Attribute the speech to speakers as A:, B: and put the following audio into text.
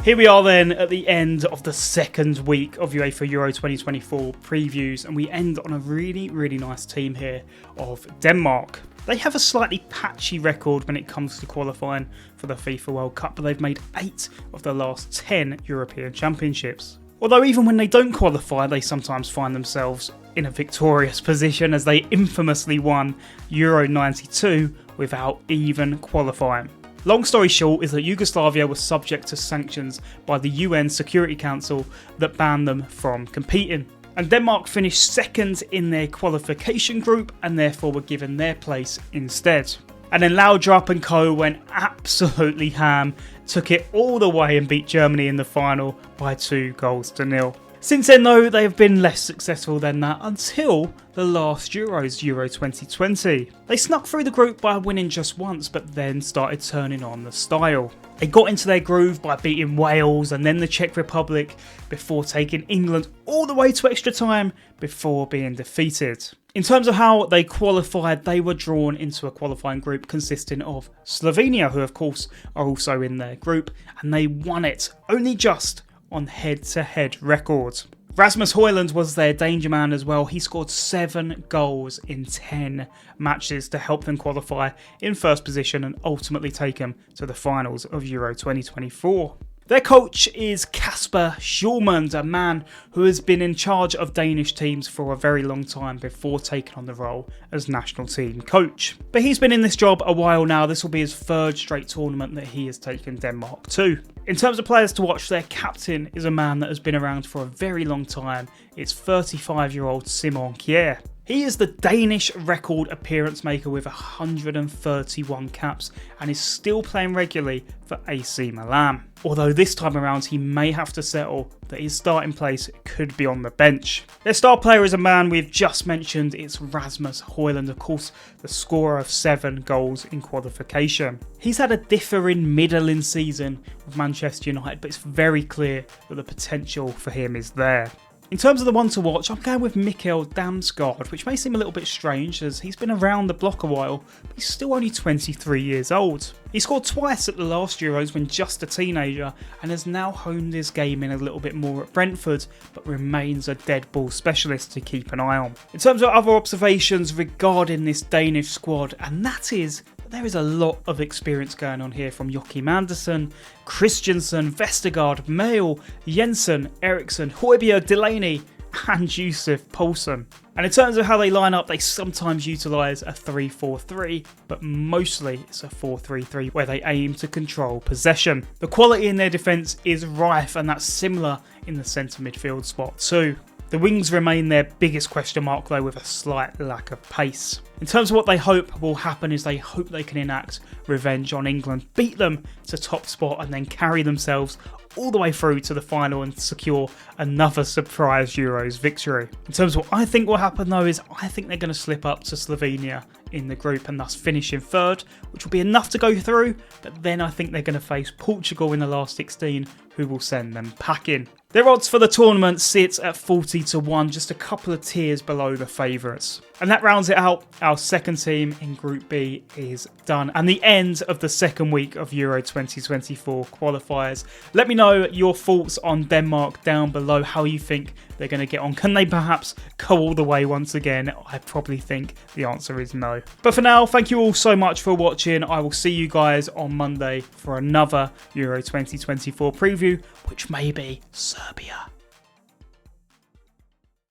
A: Here we are then at the end of the second week of UEFA Euro 2024 previews, and we end on a really nice team here of Denmark. They have a slightly patchy record when it comes to qualifying for the FIFA World Cup, but they've made 8 of the last 10 European Championships. Although even when they don't qualify, they sometimes find themselves in a victorious position, as they infamously won Euro 92 without even qualifying. Long story short is that Yugoslavia was subject to sanctions by the UN Security Council that banned them from competing. And Denmark finished second in their qualification group and therefore were given their place instead. And then Laudrup and co went absolutely ham, took it all the way and beat Germany in the final by 2-0. Since then though, they have been less successful than that until the last Euros, Euro 2020. They snuck through the group by winning just once, but then started turning on the style. They got into their groove by beating Wales and then the Czech Republic before taking England all the way to extra time before being defeated. In terms of how they qualified, they were drawn into a qualifying group consisting of Slovenia, who of course are also in their group, and they won it only just on head-to-head record. Rasmus Hojlund was their danger man as well. He scored 7 goals in 10 matches to help them qualify in first position and ultimately take them to the finals of Euro 2024. Their coach is Kasper Schulmand, a man who has been in charge of Danish teams for a very long time before taking on the role as national team coach. But he's been in this job a while now. This will be his 3rd straight tournament that he has taken Denmark to. In terms of players to watch, their captain is a man that has been around for a very long time. It's 35-year-old Simon Kjær. He is the Danish record appearance maker with 131 caps and is still playing regularly for AC Milan. Although this time around he may have to settle that his starting place could be on the bench. Their star player is a man we've just mentioned. It's Rasmus Hojlund, of course the scorer of 7 goals in qualification. He's had a differing middling season with Manchester United, but it's very clear that the potential for him is there. In terms of the one to watch, I'm going with Mikkel Damsgaard, which may seem a little bit strange as he's been around the block a while, but he's still only 23 years old. He scored twice at the last Euros when just a teenager and has now honed his game in a little bit more at Brentford, but remains a dead ball specialist to keep an eye on. In terms of other observations regarding this Danish squad, and that is there is a lot of experience going on here from Joachim Andersen, Christensen, Vestergaard, Mael, Jensen, Eriksson, Højbjerg, Delaney and Yusuf Poulsen. And in terms of how they line up, they sometimes utilise a 3-4-3, but mostly it's a 4-3-3 where they aim to control possession. The quality in their defence is rife, and that's similar in the centre midfield spot too. The wings remain their biggest question mark though, with a slight lack of pace. In terms of what they hope will happen is they hope they can enact revenge on England, beat them to top spot and then carry themselves all the way through to the final and secure another surprise Euros victory. In terms of what I think will happen though is I think they're going to slip up to Slovenia in the group and thus finish in 3rd, which will be enough to go through, but then I think they're going to face Portugal in the last 16, who will send them packing. Their odds for the tournament sit at 40-1, just a couple of tiers below the favourites. And that rounds it out. Our second team in Group B is done, and the end of the second week of Euro 2024 qualifiers. Let me know your thoughts on Denmark down below, how you think they're going to get on. Can they perhaps go all the way once again? I probably think the answer is no. But for now, thank you all so much for watching. I will see you guys on Monday for another Euro 2024 preview, which may be Serbia.